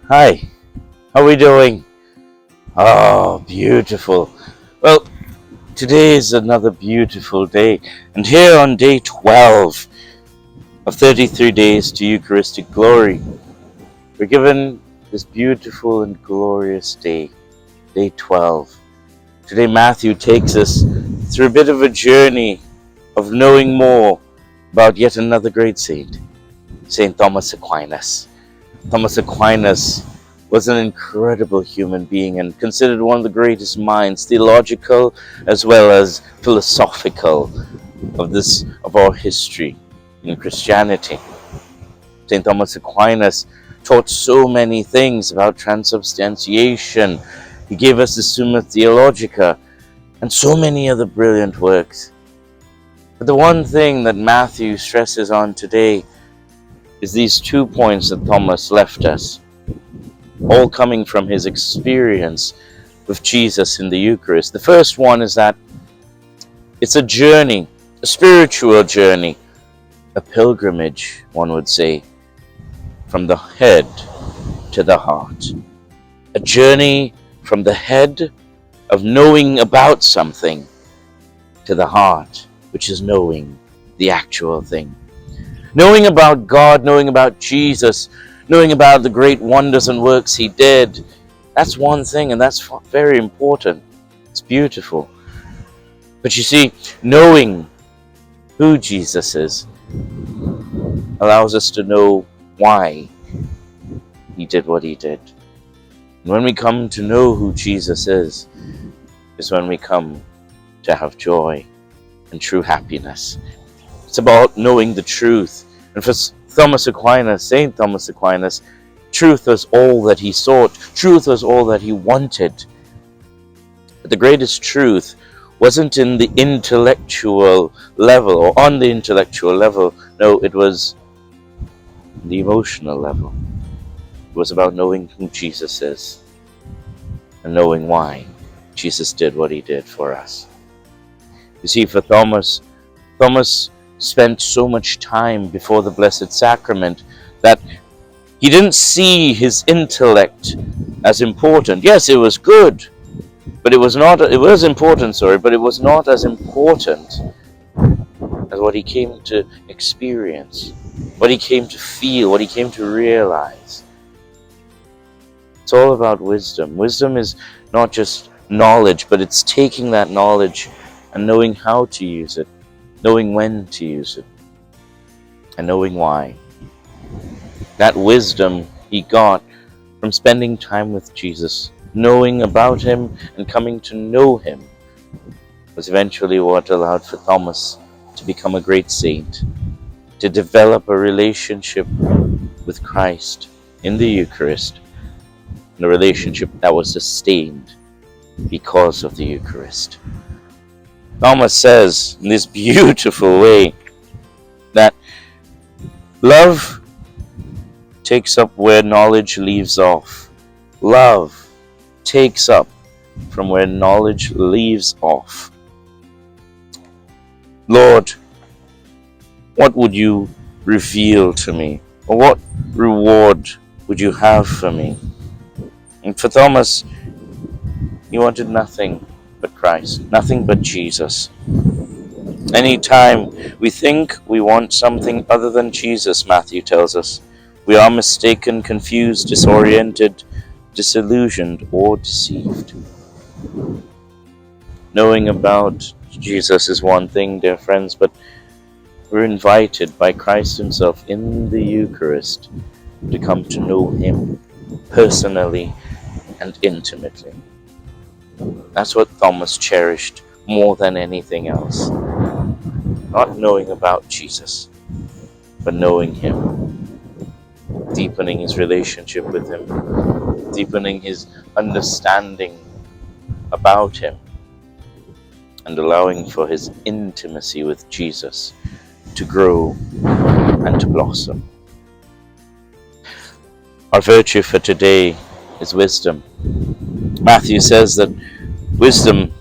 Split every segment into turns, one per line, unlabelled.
Hi, how are we doing? Oh, beautiful. Well, today is another beautiful day, and here on day 12 of 33 days to Eucharistic glory, we're given this beautiful and glorious day, day 12. Today, Matthew takes us through a bit of a journey of knowing more about yet another great saint, Saint Thomas Aquinas. Thomas Aquinas was an incredible human being and considered one of the greatest minds, theological as well as philosophical, of our history in Christianity. St. Thomas Aquinas taught so many things about transubstantiation. He gave us the Summa Theologica and so many other brilliant works. But the one thing that Matthew stresses on today is these 2 points that Thomas left us, all coming from his experience with Jesus in the Eucharist. The first one is that it's a journey, a spiritual journey, a pilgrimage, one would say, from the head to the heart. A journey from the head of knowing about something to the heart, which is knowing the actual thing. Knowing about God, knowing about Jesus, knowing about the great wonders and works he did, that's one thing, and that's very important. It's beautiful. But you see, knowing who Jesus is allows us to know why he did what he did. And when we come to know who Jesus is when we come to have joy and true happiness. It's about knowing the truth. And for Thomas Aquinas, Saint Thomas Aquinas, truth was all that he sought. Truth was all that he wanted. But the greatest truth wasn't in the intellectual level or on the intellectual level. No, it was the emotional level. It was about knowing who Jesus is and knowing why Jesus did what he did for us. You see, for Thomas spent so much time before the Blessed Sacrament that he didn't see his intellect as important. Yes, it was good, but it was important, but it was not as important as what he came to experience, what he came to feel, what he came to realize. It's all about wisdom. Wisdom is not just knowledge, but it's taking that knowledge and knowing how to use it, knowing when to use it, and knowing why. That wisdom he got from spending time with Jesus, knowing about him and coming to know him, was eventually what allowed for Thomas to become a great saint, to develop a relationship with Christ in the Eucharist, and a relationship that was sustained because of the Eucharist. Thomas says in this beautiful way that love takes up where knowledge leaves off. Love takes up from where knowledge leaves off. Lord, what would you reveal to me? Or what reward would you have for me? And for Thomas, he wanted nothing but Christ, nothing but Jesus. Anytime we think we want something other than Jesus, Matthew tells us, we are mistaken, confused, disoriented, disillusioned, or deceived. Knowing about Jesus is one thing, dear friends, but we're invited by Christ himself in the Eucharist to come to know him personally and intimately. That's what Thomas cherished more than anything else. Not knowing about Jesus, but knowing him, deepening his relationship with him, deepening his understanding about him, and allowing for his intimacy with Jesus to grow and to blossom. Our virtue for today is wisdom. Matthew says that wisdom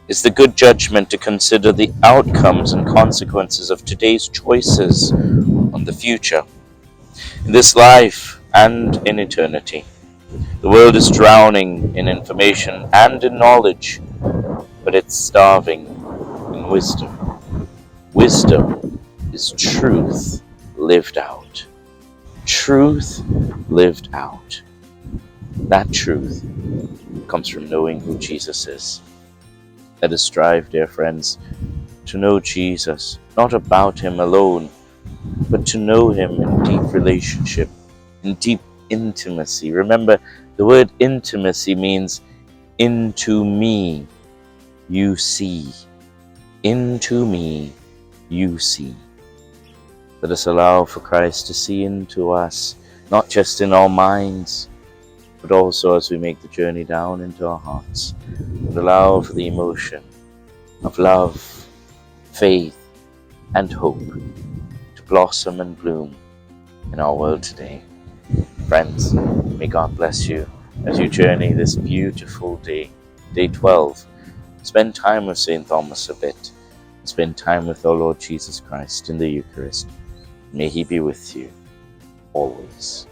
is the good judgment to consider the outcomes and consequences of today's choices on the future, in this life and in eternity. The world is drowning in information and in knowledge, but it's starving in wisdom. Wisdom is truth lived out. Truth lived out. That truth comes from knowing who Jesus is. Let us strive, dear friends, to know Jesus, not about him alone, but to know him in deep relationship, in deep intimacy. Remember, the word intimacy means into me you see. Into me you see. Let us allow for Christ to see into us, not just in our minds, but also as we make the journey down into our hearts. And allow for the emotion of love, faith, and hope to blossom and bloom in our world today. Friends, may God bless you as you journey this beautiful day, day 12. Spend time with St. Thomas a bit. Spend time with our Lord Jesus Christ in the Eucharist. May he be with you always.